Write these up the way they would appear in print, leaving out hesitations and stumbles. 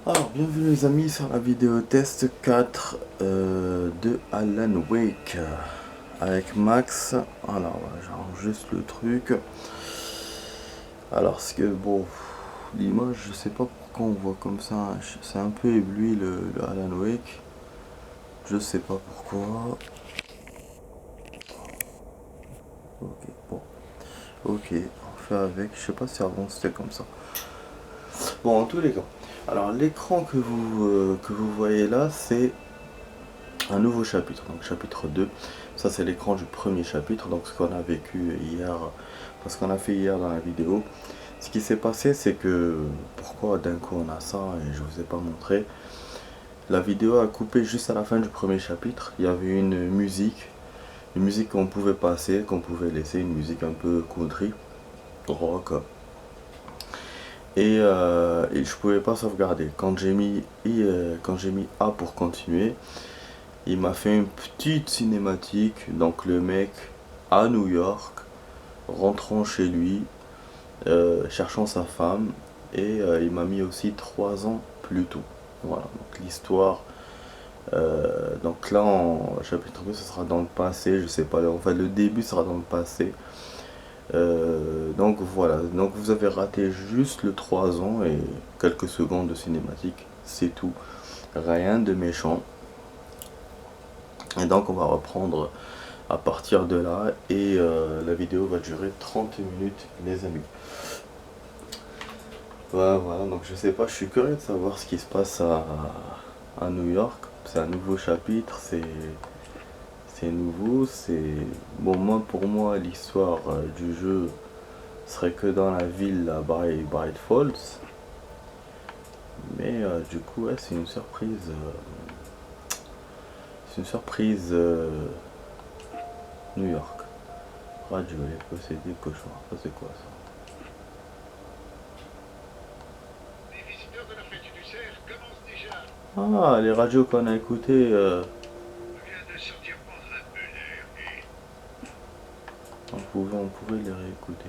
Alors, bienvenue les amis sur la vidéo test 4 de Alan Wake avec Max. Alors, voilà, j'arrange juste le truc. Alors, ce que bon, l'image, je sais pas pourquoi on voit comme ça. C'est un peu ébloui le Alan Wake. Je sais pas pourquoi. Ok, bon, ok, on fait avec. Je sais pas si avant c'était comme ça. Bon, en tous les cas. Alors, l'écran que vous voyez là, c'est un nouveau chapitre, donc chapitre 2. Ça c'est l'écran du premier chapitre, donc ce qu'on a vécu hier, ce qu'on a fait hier dans la vidéo. Ce qui s'est passé, c'est que, pourquoi d'un coup on a ça et je vous ai pas montré. La vidéo a coupé juste à la fin du premier chapitre. Il y avait une musique qu'on pouvait passer, qu'on pouvait laisser, une musique un peu country, rock. Et je pouvais pas sauvegarder. Quand j'ai mis A pour continuer, il m'a fait une petite cinématique, donc le mec à New York, rentrant chez lui, cherchant sa femme, et il m'a mis aussi 3 ans plus tôt. Voilà, donc l'histoire. Donc là, en chapitre 2, ce sera dans le passé, je sais pas, en fait le début sera dans le passé. Donc voilà, donc vous avez raté juste le 3 ans et quelques secondes de cinématique, c'est tout. Rien de méchant. Et donc on va reprendre à partir de là et la vidéo va durer 30 minutes les amis. Voilà, donc je sais pas, je suis curieux de savoir ce qui se passe à New York. C'est un nouveau chapitre, c'est nouveau, c'est... Bon, moi, pour moi, l'histoire du jeu serait que dans la ville à Bright Falls. Mais du coup, ouais, c'est une surprise. C'est une surprise New York. Radio, les possédés, cauchemar. Ça, c'est quoi ça? Ah, les radios qu'on a écoutées. On pouvait les réécouter.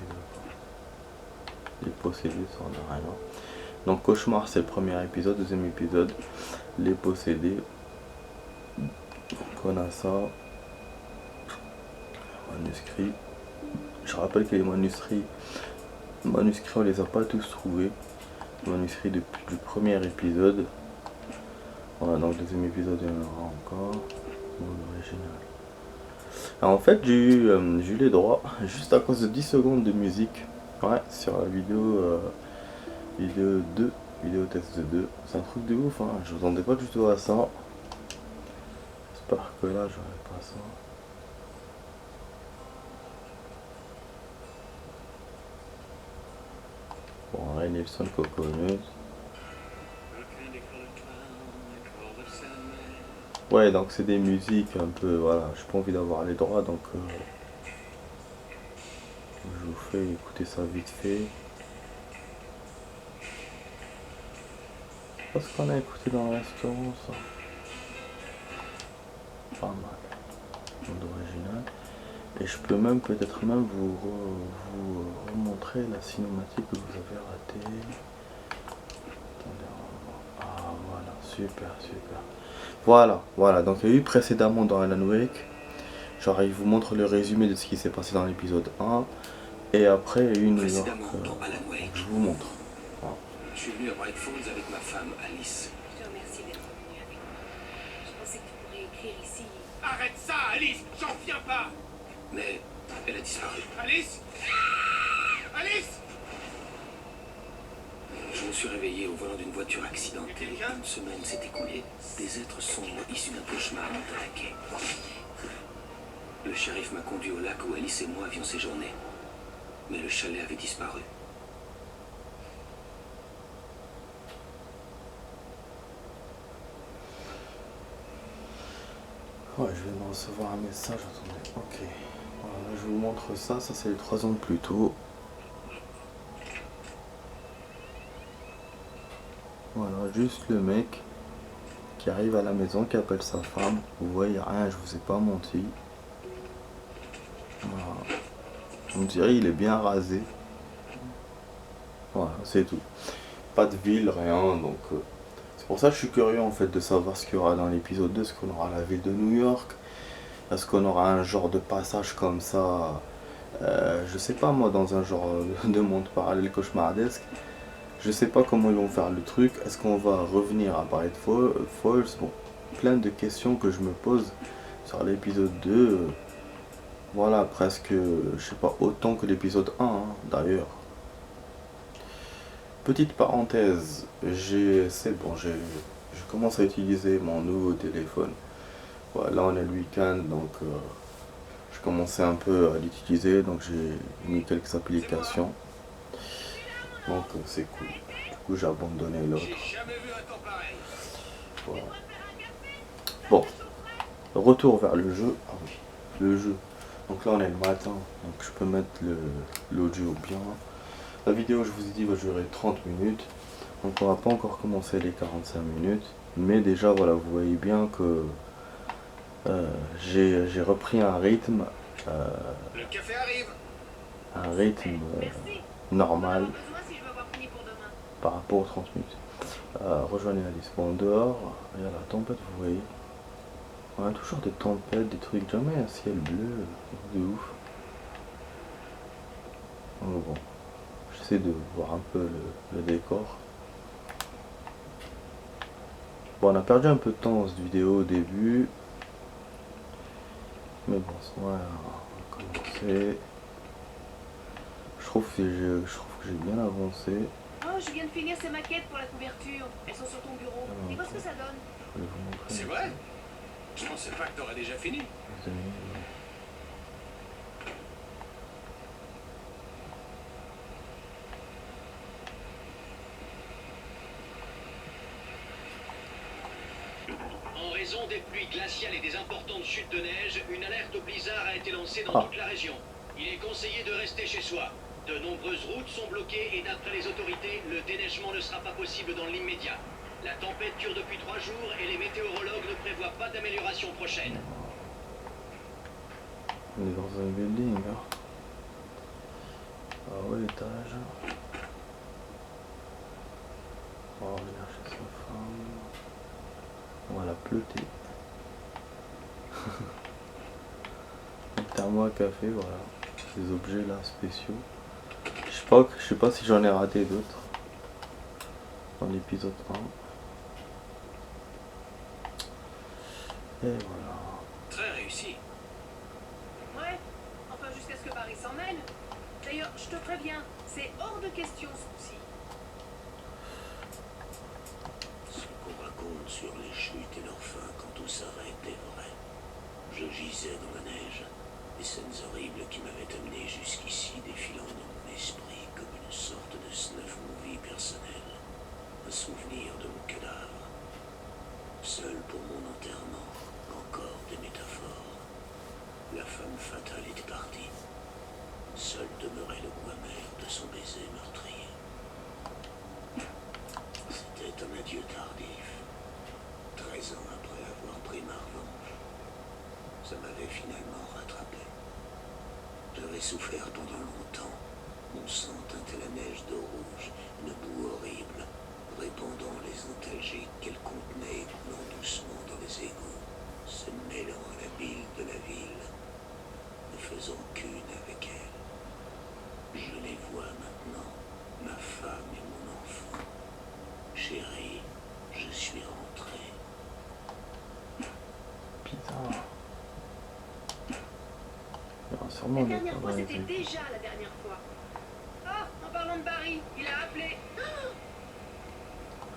Les possédés, ça en a rien. Donc, cauchemar, c'est le premier épisode. Deuxième épisode, les possédés. Donc, on a ça. Manuscrits. Je rappelle que les manuscrits, on les a pas tous trouvés. Les manuscrits du premier épisode. Voilà, donc deuxième épisode, il y en aura encore. Original. Alors, en fait, j'ai eu les droits juste à cause de 10 secondes de musique. Ouais, sur la vidéo 2, vidéo test 2. C'est un truc de ouf, hein. Je m'attendais pas du tout à ça. J'espère que là, j'aurai pas ça. Bon, Ray Nelson Coconuts. Ouais, donc c'est des musiques un peu, voilà, j'ai pas envie d'avoir les droits, donc je vous fais écouter ça vite fait. Parce qu'on a écouté dans le restaurant, ça. Pas mal. Monde original. Et je peux même peut-être même vous remontrer la cinématique que vous avez ratée. Attendez, ah voilà, super, super. Voilà, donc il y a eu précédemment dans Alan Wake. Genre il vous montre le résumé de ce qui s'est passé dans l'épisode 1. Et après il y a eu New York. Je vous montre. Voilà. Je suis venu à Bright Falls avec ma femme Alice. Je te remercie d'être venu avec moi. Je pensais que tu pourrais écrire ici. Arrête ça, Alice! J'en viens pas! Mais elle a disparu. Alice! Alice! Je me suis réveillé au volant d'une voiture accidentée. Une semaine s'est écoulée. Des êtres sombres issus d'un cauchemar m'ont attaqué. Le shérif m'a conduit au lac où Alice et moi avions séjourné. Mais le chalet avait disparu. Ouais, je viens de recevoir un message, attendez, ok. Voilà, je vous montre ça, ça c'est les 3 ans plus tôt. Voilà, juste le mec qui arrive à la maison, qui appelle sa femme. Vous voyez rien, je vous ai pas menti. Voilà. On dirait il est bien rasé. Voilà, c'est tout. Pas de ville, rien, donc C'est pour ça que je suis curieux en fait de savoir ce qu'il y aura dans l'épisode 2. Est-ce qu'on aura la ville de New York? Est-ce qu'on aura un genre de passage comme ça, je sais pas moi, dans un genre de monde parallèle cauchemardesque? Je sais pas comment ils vont faire le truc. Est-ce qu'on va revenir à Bright Falls? Bon, plein de questions que je me pose sur l'épisode 2. Voilà, presque, je sais pas, autant que l'épisode 1 hein, d'ailleurs. Petite parenthèse, c'est bon, je commence à utiliser mon nouveau téléphone. Voilà, là on est le week-end, donc je commençais un peu à l'utiliser, donc j'ai mis quelques applications. Donc c'est cool. Du coup j'ai abandonné l'autre. Voilà. Bon, retour vers le jeu. Ah oui, le jeu. Donc là on est le matin, donc je peux mettre l'audio bien. La vidéo, je vous ai dit, va durer 30 minutes. Donc on va pas encore commencer les 45 minutes. Mais déjà, voilà, vous voyez bien que j'ai repris un rythme. Le café arrive. Un rythme Merci. normal Besoin si je veux avoir fini pour demain. par rapport aux 30 minutes. Rejoignez la liste. Bon, dehors, il y a la tempête, vous voyez. On a toujours des tempêtes, des trucs, jamais un ciel bleu, de ouf. Donc bon, j'essaie de voir un peu le décor. Bon, on a perdu un peu de temps dans cette vidéo au début. Mais bon, on va commencer. Je trouve que j'ai bien avancé. Oh, je viens de finir ces maquettes pour la couverture. Elles sont sur ton bureau. Dis-moi ce que ça donne. Je vais vous montrer. C'est vrai? Je pensais pas que t'aurais déjà fini. Les amis, En raison des pluies glaciales et des importantes chutes de neige, une alerte au blizzard a été lancée dans Ah. toute la région. Il est conseillé de rester chez soi. De nombreuses routes sont bloquées et d'après les autorités, le déneigement ne sera pas possible dans l'immédiat. La tempête dure depuis 3 jours et les météorologues ne prévoient pas d'amélioration prochaine. on est dans un building. Hein. Ah ouais, étage. On va revenir chez sa femme. Voilà, pleuté. Un thermo à café, voilà. Ces objets là spéciaux. Je sais pas si j'en ai raté d'autres dans l'épisode 1. Et voilà. Très réussi. Ouais. Enfin, jusqu'à ce que Barry s'en mêle. D'ailleurs, je te préviens, c'est hors de question ce coup-ci. Ce qu'on raconte sur les chutes et leur fin quand tout s'arrête est vrai. Je gisais dans la neige, les scènes horribles qui m'avaient amené jusqu'ici défilant dans mon esprit comme une sorte de snuff movie personnel. Un souvenir de mon cadavre. Seul pour mon enterrement, encore des métaphores. La femme fatale était partie. Seul demeurait le goût amer de son baiser meurtrier. C'était un adieu tardif. 13 ans après avoir pris ma revanche. Ça m'avait finalement rattrapé. J'avais souffert pendant longtemps. Mon sang teintait la neige de rouge, une boue horrible, répandant les antalgiques qu'elle contenait et coulant doucement dans les égouts, se mêlant à la bile de la ville, ne faisant qu'une avec elle. Je les vois maintenant, ma femme et mon enfant. Chérie, je suis rentré. Putain. Il y aura sûrement La des dernière fois, problèmes c'était avec- déjà la dernière fois. Ah, en parlant de Barry, il a appelé.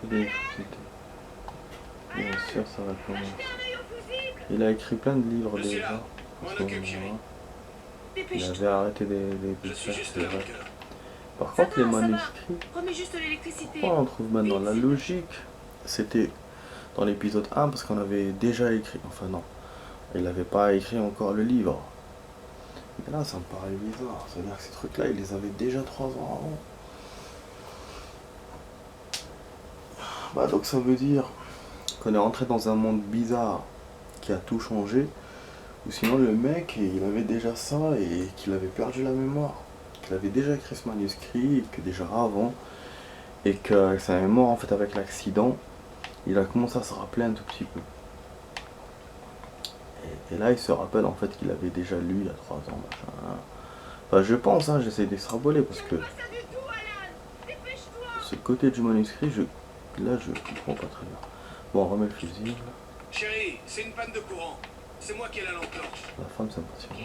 l'électricité. Bien sûr, ça va commencer. Achetez un œil au fusible. Il a écrit plein de livres Je suis déjà. là. en M'en ce occupe, moment-là. chérie. Il Dépêche-toi. avait arrêté des Je suis faire, juste c'est là, mon vrai. cœur. Par Ça contre, les va, ça va. manuscrits, Remets juste l'électricité. pourquoi on trouve maintenant la logique? C'était dans l'épisode 1 parce qu'on avait déjà écrit. Enfin, non, il n'avait pas écrit encore le livre. Mais là, ça me paraît bizarre. C'est-à-dire que ces trucs-là, il les avait déjà 3 ans avant. Bah, donc ça veut dire qu'on est rentré dans un monde bizarre qui a tout changé. Ou sinon, le mec, il avait déjà ça et qu'il avait perdu la mémoire. Qu'il avait déjà écrit ce manuscrit et que déjà avant. Et que ça est mort en fait avec l'accident. il a commencé à se rappeler un tout petit peu. Et là, il se rappelle en fait qu'il avait déjà lu il y a 3 ans, machin. Enfin, je pense, hein, j'essaie d'extrapoler parce que Pas ça du tout, Alan. Dépêche-toi. ce côté du manuscrit, là, je comprends pas très bien. Bon, on remet le fusible. Chérie, c'est une panne de courant. C'est moi qui ai la lampe torche. La femme s'impatiente.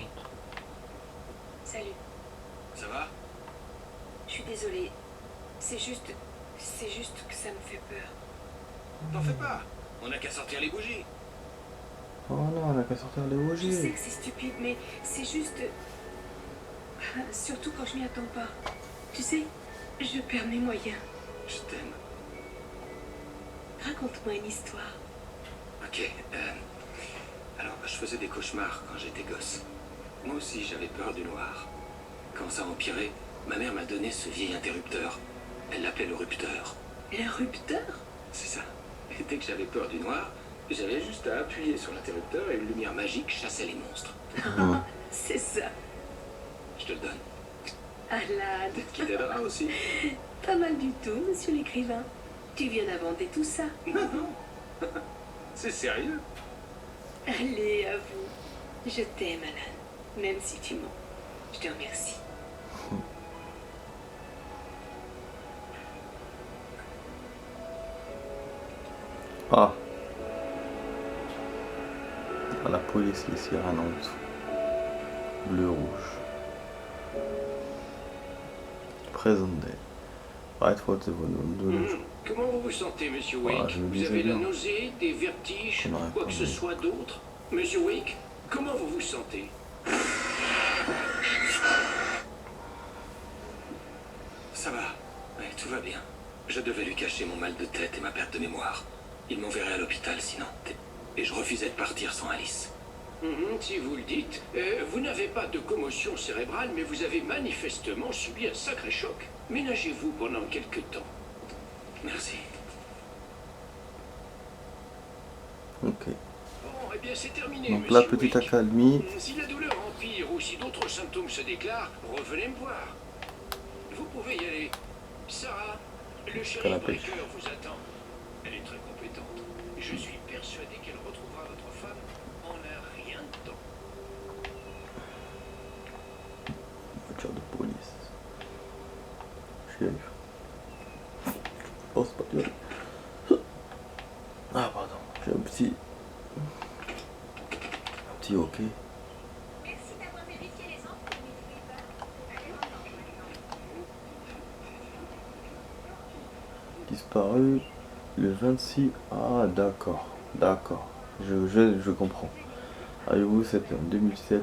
Salut. Ça va? Je suis désolée. C'est juste que ça me fait peur. T'en fais pas. On n'a qu'à sortir les bougies. Oh non, on a qu'à sortir les Je sais bougies. que c'est stupide, mais c'est juste... Surtout quand je m'y attends pas. Tu sais, je perds mes moyens. Je t'aime. Raconte-moi une histoire. Ok. Alors, je faisais des cauchemars quand j'étais gosse. Moi aussi, j'avais peur du noir. Quand ça empirait, ma mère m'a donné ce vieil interrupteur. Elle l'appelait le rupteur. Le rupteur? C'est ça. Et dès que j'avais peur du noir, j'avais juste à appuyer sur l'interrupteur et une lumière magique chassait les monstres. C'est ça. Je te le donne. Alan. Qui t'aidera aussi. Pas mal du tout, monsieur l'écrivain. Tu viens d'inventer tout ça. Non, non. C'est sérieux. Allez, à vous. Je t'aime, Alan. Même si tu mens. Je te remercie. Ah. Ah, la police, les sirènes en dessous. Bleu, rouge. Present day. Right for the volume de nos jours. Comment vous vous sentez, monsieur Ah, Wake? je me Vous disais avez la bien. nausée, des vertiges, Je n'aurais quoi pas que ce dit. soit d'autre? Monsieur Wake, comment vous vous sentez? Ça va. Ouais, tout va bien. Je devais lui cacher mon mal de tête et ma perte de mémoire. Il m'enverrait à l'hôpital sinon. Et je refusais de partir sans Alice. Si vous le dites, vous n'avez pas de commotion cérébrale, mais vous avez manifestement subi un sacré choc. Ménagez-vous pendant quelques temps. Merci. Ok. Bon, eh bien c'est terminé, Donc monsieur là, petite Wake. accalmie. Si la douleur empire ou si d'autres symptômes se déclarent, revenez me voir. Vous pouvez y aller. Sarah, le shérif Canapé. Breaker vous attend. Elle est très compétente. Je suis persuadé qu'elle retrouvera votre femme en un rien de temps. Voiture de police. Shérif. Oh, c'est pas bien. Ah, pardon. J'ai un petit ok. Merci d'avoir vérifié les infos, Disparu le 26. Ah, d'accord. D'accord. Je comprends. Avez-vous c'était en 2007.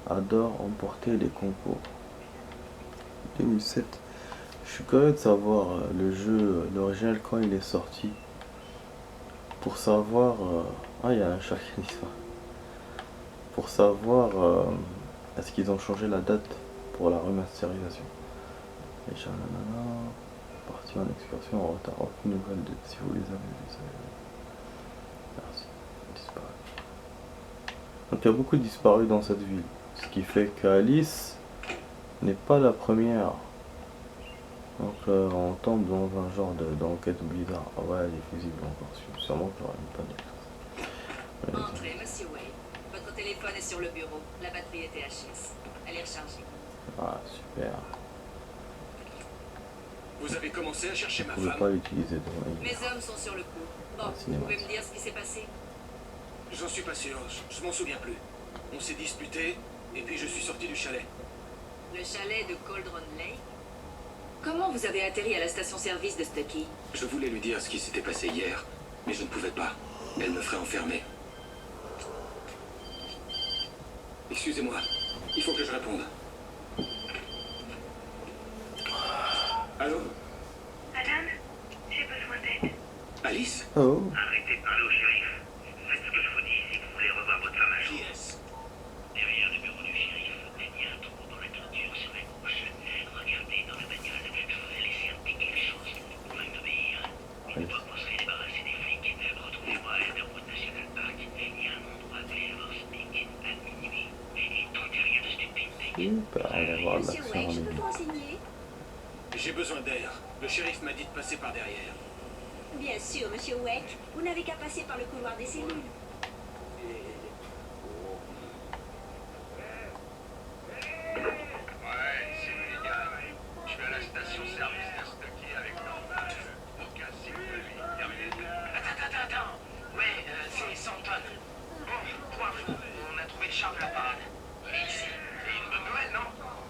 Adore emporter les concours. 2007. Je suis curieux de savoir le jeu, l'original, quand il est sorti. Pour savoir... Ah, il y a un chat qui disparaît. Pour savoir... est-ce qu'ils ont changé la date pour la remasterisation. Et nanana, parti en excursion en retard. Aucune nouvelle de... Si vous les avez vus, ça... Merci. Disparu. Donc il y a beaucoup de disparus dans cette ville. Ce qui fait qu'Alice n'est pas la première. Donc on tombe dans un genre d'enquête bizarre. Ah ouais, elle est fusible encore. Sûrement qu'il y aura une panne. Entrez, monsieur Wade. Votre téléphone est sur le bureau. La batterie était HS. Elle est rechargée. Ah super. Vous avez commencé à chercher ma Vous ne pouvez femme. pas l'utiliser devant Mes elle. hommes sont sur le coup. Bon, Ah, vous cinéma. pouvez me dire ce qui s'est passé? J'en suis pas sûr, je m'en souviens plus. On s'est disputé, et puis je suis sorti du chalet. Le chalet de Cauldron Lake? Comment vous avez atterri à la station-service de Stucky? Je voulais lui dire ce qui s'était passé hier, mais je ne pouvais pas. Elle me ferait enfermer. Excusez-moi, il faut que je réponde. Allô? Alan, j'ai besoin d'aide. Alice? Oh. Arrêtez de parler au shérif. Faites ce que je vous dis si vous voulez revoir votre femme à jour. Qui Derrière le bureau du shérif, il y a un trou dans la clôture sur la gauche. Regardez dans la bagnole. Je vous ai laissé un petit quelque chose. Vous pouvez m'obéir. Une fois que vous serez débarrassé des flics, retrouvez-moi à Elderwood National Park. Il y a un endroit où les joueurs speak à minuit. Et tentez rien de stupide. Super, on va voir Monsieur l'action en Wade, je peux ligne. vous renseigner? J'ai besoin d'air. Le shérif m'a dit de passer par derrière. Bien sûr, monsieur Wake. Vous n'avez qu'à passer par le couloir des cellules. Ouais, c'est Mulligan. Je suis à la station-service d'Instocké avec aucun signe de vie. Terminé. Attends. Ouais, c'est Santon. Bon, pour info, on a trouvé le char de la parade. Il est ici. Et une bonne nouvelle, non?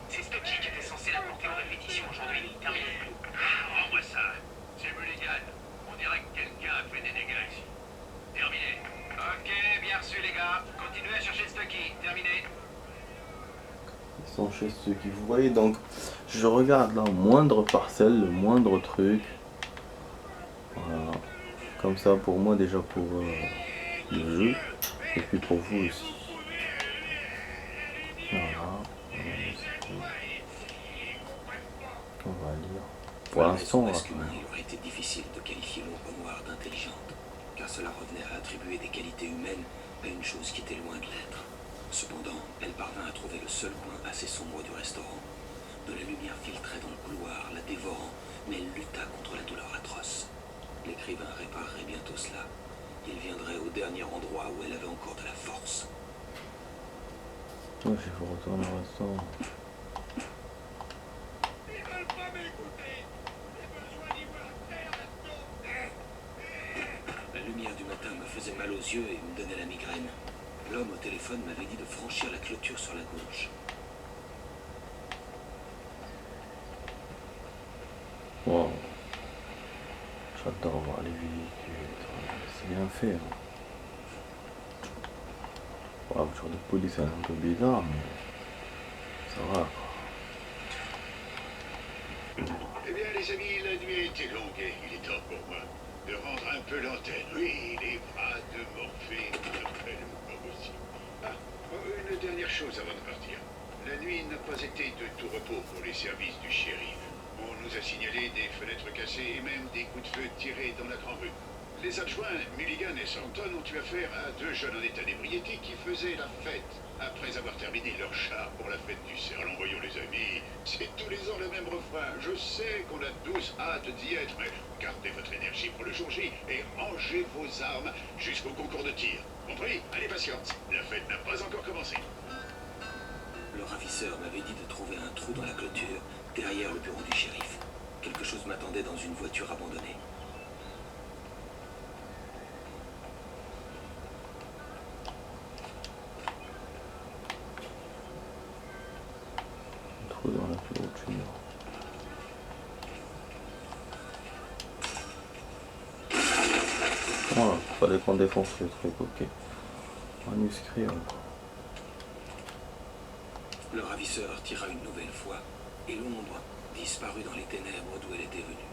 C'est Stocky qui était censé l'apporter aux répétitions aujourd'hui. Terminé. Rends-moi ça. C'est Mulligan. On dirait que quelqu'un a fait des dégâts ici. Terminé. Ok, bien reçu les gars. Continuez à chercher Stocky. Terminé. Ils sont chez ceux qui vous voyez. Donc, je regarde là, moindre parcelle, le moindre truc. Voilà. Comme ça, pour moi, déjà pour le jeu. Et puis pour vous aussi. Voilà. On va lire. Pour Malgré l'instant, son là, masque humain, il aurait été difficile de qualifier l'ombre noire d'intelligente, car cela revenait à attribuer des qualités humaines à une chose qui était loin de l'être. Cependant, elle parvint à trouver le seul coin assez sombre du restaurant. De la lumière filtrait dans le couloir, la dévorant, mais elle lutta contre la douleur atroce. L'écrivain réparerait bientôt cela. Il viendrait au dernier endroit où elle avait encore de la force. je vais retourner au restaurant. La lumière du matin me faisait mal aux yeux et me donnait la migraine. L'homme au téléphone m'avait dit de franchir la clôture sur la gauche. Wow. J'adore voir les véhicules. C'est bien fait. Hein. La voiture de police elle est un peu bizarre, mais ça va. Eh bien, les amis, la nuit a été longue et il est temps pour moi de rendre un peu l'antenne. Oui, les bras de Morphée m'appellent moi aussi. Ah, une dernière chose avant de partir. La nuit n'a pas été de tout repos pour les services du shérif. On nous a signalé des fenêtres cassées et même des coups de feu tirés dans la grande rue. Les adjoints, Mulligan et Santon, ont eu affaire à deux jeunes en état d'ébriété qui faisaient la fête après avoir terminé leur char pour la fête du cerf. Alors voyons les amis, c'est tous les ans le même refrain. Je sais qu'on a tous hâte d'y être, mais gardez votre énergie pour le jour J et rangez vos armes jusqu'au concours de tir. Compris? Allez, patience, la fête n'a pas encore commencé. Le ravisseur m'avait dit de trouver un trou dans la clôture, derrière le bureau du shérif. Quelque chose m'attendait dans une voiture abandonnée. Un trou dans la clôture. Voilà, fallait qu'on défonce le truc, ok. Manuscrit encore. Le ravisseur tira une nouvelle fois, et l'ombre disparut dans les ténèbres d'où elle était venue.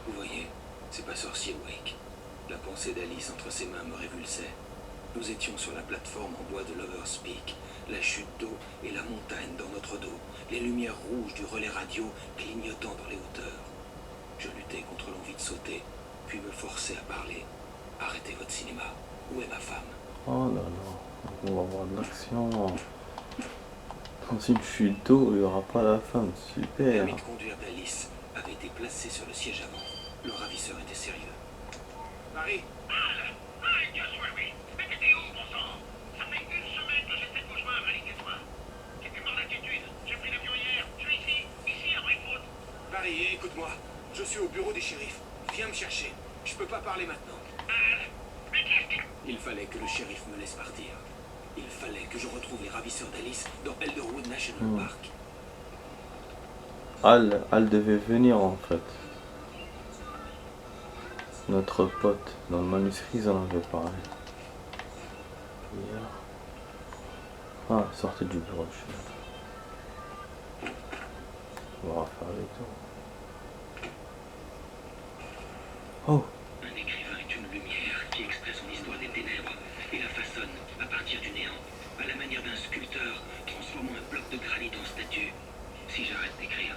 Vous voyez, c'est pas sorcier, Wake. La pensée d'Alice entre ses mains me révulsait. Nous étions sur la plateforme en bois de Lover's Peak, la chute d'eau et la montagne dans notre dos, les lumières rouges du relais radio clignotant dans les hauteurs. Je luttais contre l'envie de sauter, puis me forçais à parler. Arrêtez votre cinéma. Où est ma femme? Oh là là, on va avoir de l'action. Dans une chute d'eau, il n'y aura pas la femme, Le super. permis de conduire d'Alice avait été placé sur le siège avant. Le ravisseur était sérieux. Marie, Bien sûr, oui. Mais t'étais où, bon sang? Ça fait une semaine que j'essaie de vous joindre, Alice et toi. Quelques morts d'attitude. J'ai pris l'avion hier. Je suis ici, à Brickwood. Marie, écoute-moi. Je suis au bureau des shérifs. Viens me chercher. Je peux pas parler maintenant. Mais qu'est-ce que... Il fallait que le shérif me laisse partir. Il fallait que je retrouve les ravisseurs d'Alice dans Elderwood National Park. Al devait venir en fait. Notre pote, dans le manuscrit, ils en avaient parlé. Hier. Ah, sortez du bureau, je suis là. On va refaire le tour. Oh, Un écrivain est une lumière qui extrait son histoire des ténèbres et la façonne à partir du néant, à la manière d'un sculpteur transformant un bloc de granit en statue. Si j'arrête d'écrire,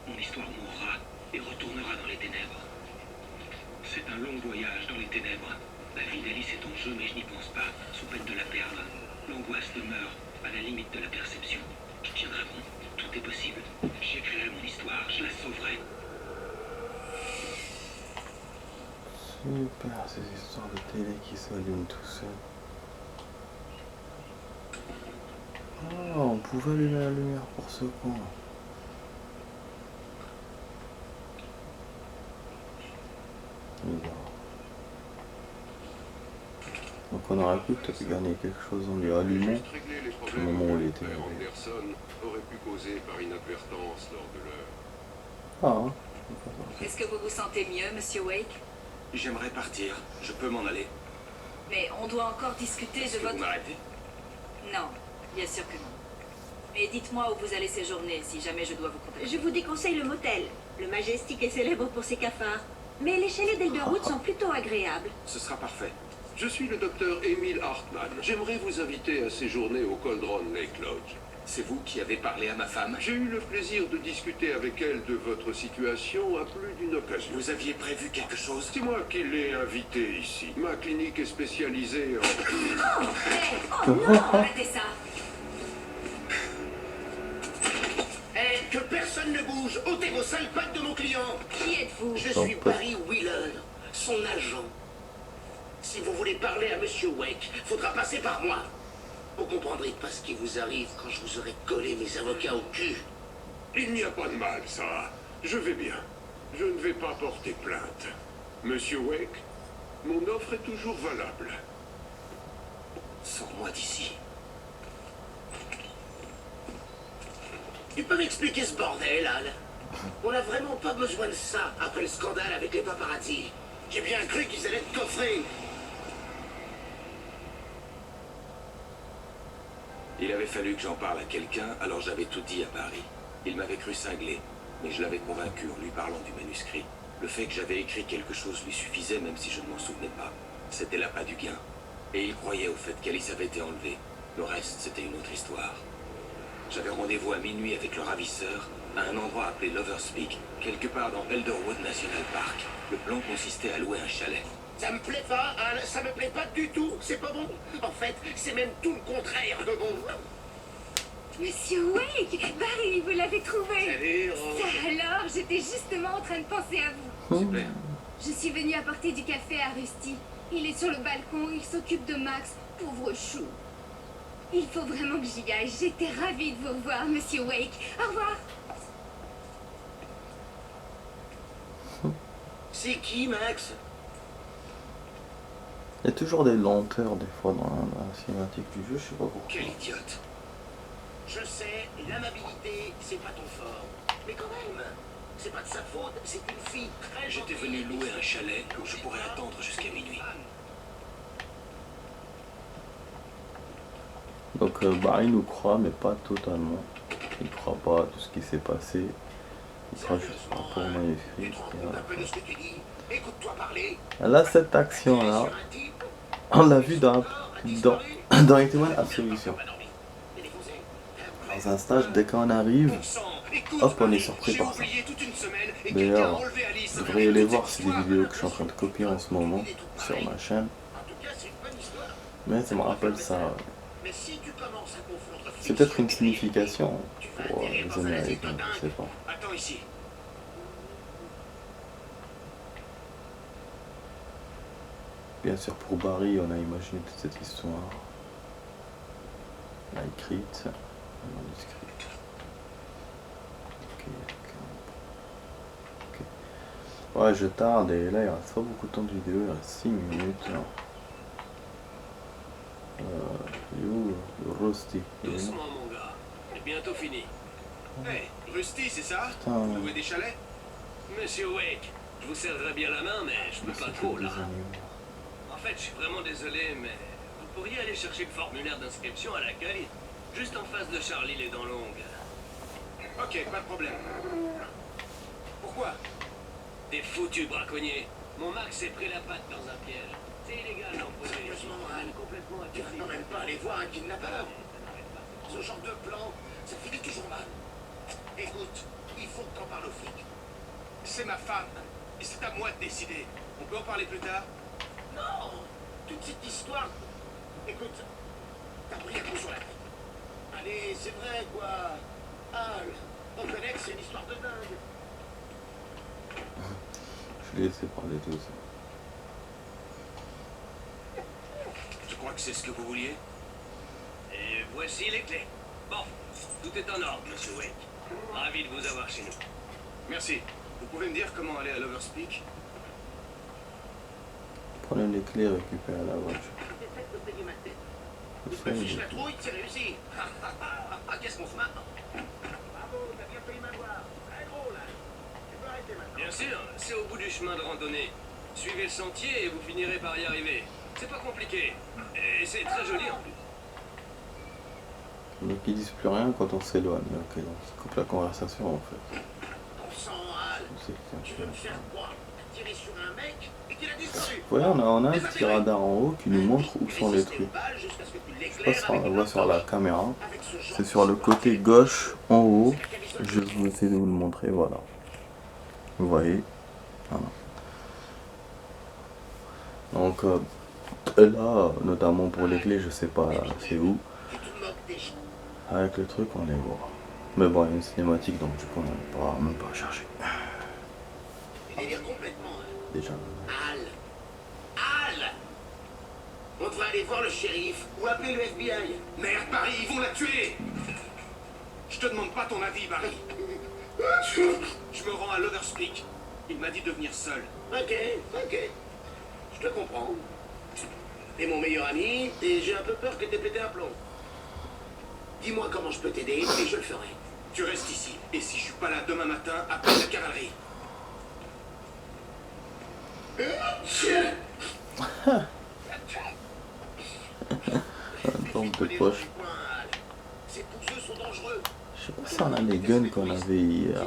mon histoire mourra et retournera dans les ténèbres. C'est un long voyage dans les ténèbres. La vie d'Alice est en jeu, mais je n'y pense pas, sous peine de la perdre. L'angoisse demeure à la limite de la perception. Je tiendrai bon, tout est possible. J'écrirai mon histoire, je la sauverai. Super, ces histoires de télé qui s'allument tout seul. Ah, on pouvait allumer la lumière pour ce coin. Bizarre. Donc on aurait pu peut-être gagner quelque chose en lui allumant au moment où il était réveillé. Anderson aurait pu causer par inadvertance lors de l'heure. Ah, hein. Est-ce que vous vous sentez mieux, Monsieur Wake? J'aimerais partir. Je peux m'en aller. Mais on doit encore discuter Est-ce de que vous votre... m'arrêtez? Non, bien sûr que non. Mais dites-moi où vous allez séjourner, si jamais je dois vous contacter. Je vous déconseille le motel. Le Majestic est célèbre pour ses cafards. Mais les chalets d'Elderwood sont plutôt agréables. Ce sera parfait. Je suis le docteur Emile Hartman. J'aimerais vous inviter à séjourner au Cauldron Lake Lodge. C'est vous qui avez parlé à ma femme? J'ai eu le plaisir de discuter avec elle de votre situation à plus d'une occasion. Vous aviez prévu quelque chose? C'est moi qui l'ai invitée ici. Ma clinique est spécialisée en... Oh, hey, oh non, arrêtez ça. Eh, que personne ne bouge. Ôtez vos sales pattes de mon client. Qui êtes-vous? Je suis Barry Wheeler, son agent. Si vous voulez parler à Monsieur Wake, faudra passer par moi. Vous comprendrez pas ce qui vous arrive quand je vous aurai collé mes avocats au cul. Il n'y a pas de mal, ça. Je vais bien. Je ne vais pas porter plainte. Monsieur Wake, mon offre est toujours valable. Sors-moi d'ici. Tu peux m'expliquer ce bordel, Al? On n'a vraiment pas besoin de ça après le scandale avec les paparazzi. J'ai bien cru qu'ils allaient te coffrer. Il avait fallu que j'en parle à quelqu'un, alors j'avais tout dit à Barry. Il m'avait cru cinglé, mais je l'avais convaincu en lui parlant du manuscrit. Le fait que j'avais écrit quelque chose lui suffisait, même si je ne m'en souvenais pas. C'était l'appât du gain. Et il croyait au fait qu'Alice avait été enlevée. Le reste, c'était une autre histoire. J'avais rendez-vous à minuit avec le ravisseur, à un endroit appelé Lover's Peak, quelque part dans Elderwood National Park. Le plan consistait à louer un chalet. Ça me plaît pas, Al, ça me plaît pas du tout, c'est pas bon. En fait, c'est même tout le contraire de bon. Monsieur Wake, Barry, vous l'avez trouvé. Salut, Ça alors, j'étais justement en train de penser à vous. Super. Je suis venue apporter du café à Rusty. Il est sur le balcon, il s'occupe de Max, pauvre chou. Il faut vraiment que j'y aille. J'étais ravie de vous revoir, Monsieur Wake. Au revoir. C'est qui, Max? Il y a toujours des lenteurs des fois dans la cinématique du jeu, je sais pas pourquoi. Quel idiote. Je sais, l'amabilité, c'est pas ton fort. Mais quand même, c'est pas de sa faute, c'est une fille très J'étais gentille. venu louer un chalet où je pourrais attendre jusqu'à minuit. Donc Barry nous croit, mais pas totalement. Il croit pas à tout ce qui s'est passé. Il croit juste par rapport au manuscrit. Tu te rends compte un peu de ce que tu dis? Écoute-toi parler. Là, cette action-là, Sur un type, on l'a vu dans disparu. Etewan Absolution. Dans un stage, dès qu'on arrive, hop, on est surpris par ça. D'ailleurs, vous devriez aller voir ces vidéos que je suis en train de copier en ce moment sur ma chaîne. Mais ça me rappelle ça. Mais si tu commences à confondre C'est peut-être une signification pour les Américains, je sais pas. Attends ici. Bien sûr, pour Barry, on a imaginé toute cette histoire. On l'a écrite, le manuscrit. Ok. Ouais, je tarde et là, il reste pas beaucoup de temps de vidéo, il reste 6 minutes. Rusty. Doucement, mon gars. C'est bientôt fini. Hey, Rusty, c'est ça? Putain. Vous louez des chalets? Monsieur Wake, je vous serrerai bien la main, mais je peux pas trop, là. En fait, je suis vraiment désolé, mais vous pourriez aller chercher le formulaire d'inscription à l'accueil, juste en face de Charlie les dents longues. Ok, pas de problème. Pourquoi? Des foutus braconniers. Mon Max s'est pris la patte dans un piège. C'est illégal d'emposer. Sérieusement, Anne, complètement tu vas quand même pas aller voir un kidnappeur. Ce genre de plan, ça finit toujours mal. Écoute, il faut que t'en parles aux flics. C'est ma femme. Et c'est à moi de décider. On peut en parler plus tard? Non, toute cette histoire. Écoute, t'as pris un coup sur la tête. Allez, c'est vrai, quoi. Al, on connaît que c'est une histoire de dingue. Je l'ai laissé parler tout ça. crois que c'est ce que vous vouliez? Et voici les clés. Bon, tout est en ordre, monsieur Wake. Ravi de vous avoir chez nous. Merci. Vous pouvez me dire comment aller à Loverspeak? Prenez les clés, récupérez la voiture. Je me fiche la trouille, c'est réussi. Qu'est-ce qu'on se marre? Bien sûr, c'est au bout du chemin de randonnée. Suivez le sentier et vous finirez par y arriver. C'est pas compliqué. Et c'est très joli en plus. Donc ils disent plus rien quand on s'éloigne. Ok, donc ça coupe la conversation en fait. On s'en râle. C'est Tu veux me faire quoi? Tirer sur un mec et qu'il a disparu. ouais, on a un petit radar en haut qui nous montre où sont les trucs. Je sais pas si on la voit sur la caméra. C'est sur le côté gauche en haut. Je vais vous essayer de vous le montrer. Voilà. Vous voyez. Voilà. Donc là, notamment pour les clés, je sais pas c'est où. Avec le truc, on les voit. Mais bon, il y a une cinématique, donc du coup, on n'en même pas chercher. Déjà. Al! On devrait aller voir le shérif ou appeler le FBI. Merde, Barry, ils vont la tuer! Je te demande pas ton avis, Barry. Je me rends à Loverspeak. Il m'a dit de venir seul. Ok. Je te comprends. T'es mon meilleur ami et j'ai un peu peur que t'aies pété un plomb. Dis-moi comment je peux t'aider et je le ferai. Tu restes ici. Et si je suis pas là demain matin, appelle la cavalerie. Lampe de poche. Ces pousseux sont dangereux. Je sais pas si on a les guns qu'on avait hier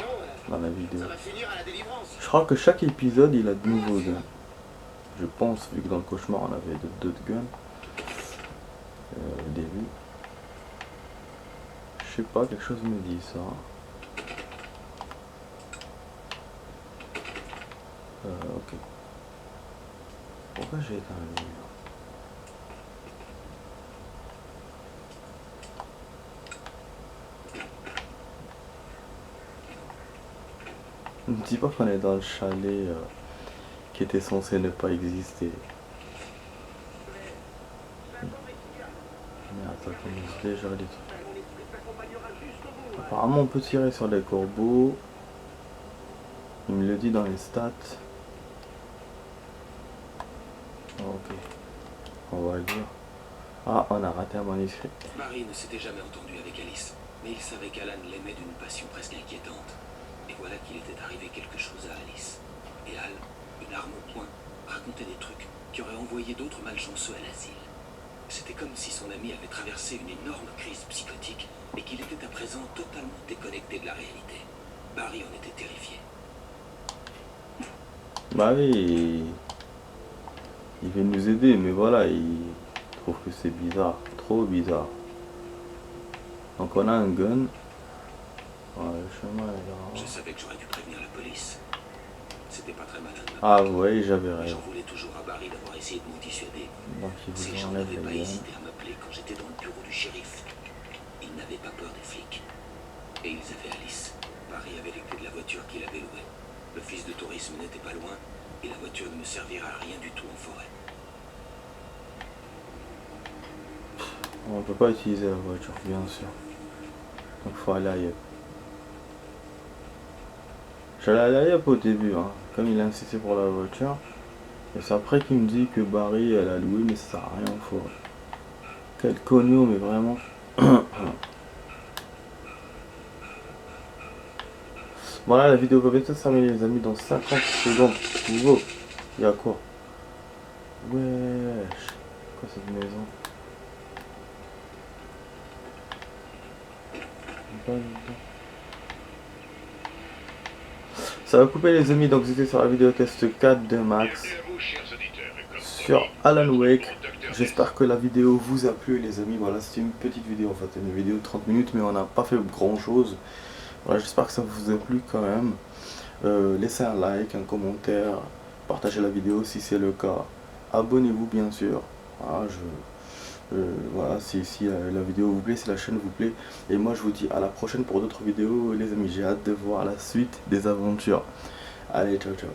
dans la vidéo. Ça va finir à la délivrance. Je crois que chaque épisode il a de nouveaux guns. Je pense, vu que dans le cauchemar on avait d'autres guns. Au début. Je sais pas, quelque chose me dit ça. Ok. Pourquoi j'ai éteint le livre? Ne me dis pas qu'on est dans le chalet qui était censé ne pas exister. Merde, ça commence déjà les trucs. Apparemment on peut tirer sur les corbeaux. Il me le dit dans les stats. Ok. On va le dire. Ah, on a raté un manuscrit. Barry ne s'était jamais entendu avec Alice, mais il savait qu'Alan l'aimait d'une passion presque inquiétante. Et voilà qu'il était arrivé quelque chose à Alice. Et Al, une arme au poing, racontait des trucs qui auraient envoyé d'autres malchanceux à l'asile. C'était comme si son ami avait traversé une énorme crise psychotique et qu'il était à présent totalement déconnecté de la réalité. Barry en était terrifié. Bah oui, il veut nous aider, mais voilà, il trouve que c'est bizarre, trop bizarre. Donc on a un gun. Ouais, le chemin est là. Je savais que j'aurais dû prévenir la police. C'était pas très malin de ma Ah part. ouais, j'avais Mais raison. j'en voulais toujours à Barry d'avoir essayé de m'en dissuader. Donc il Ces vous gens enlève n'avaient pas les guns. hésité à m'appeler quand j'étais dans le bureau du shérif. Ils n'avaient pas peur des flics. Et ils avaient Alice. Barry avait les clés de la voiture qu'il avait louée. L'office de tourisme n'était pas loin et la voiture ne me servira à rien du tout en forêt. On peut pas utiliser la voiture, bien sûr. Donc faut aller ailleurs. J'allais aller ailleurs au début, hein, comme il a insisté pour la voiture. Et c'est après qu'il me dit que Barry elle a loué, mais ça sert à rien en forêt. Quel cogno, mais vraiment. Voilà, la vidéo va bientôt se terminer les amis, dans 50 secondes. Wow. Il y a quoi? Wesh. Quoi cette maison? Ça va couper les amis, donc c'était sur la vidéo test 4 de Max sur Alan Wake. J'espère que la vidéo vous a plu les amis. Voilà, c'était une petite vidéo en fait, une vidéo de 30 minutes, mais on n'a pas fait grand chose. Voilà, j'espère que ça vous a plu quand même. Laissez un like, un commentaire, partagez la vidéo si c'est le cas. Abonnez-vous bien sûr. Voilà, voilà, si la vidéo vous plaît, si la chaîne vous plaît. Et moi je vous dis à la prochaine pour d'autres vidéos les amis. J'ai hâte de voir la suite des aventures. Allez, ciao ciao.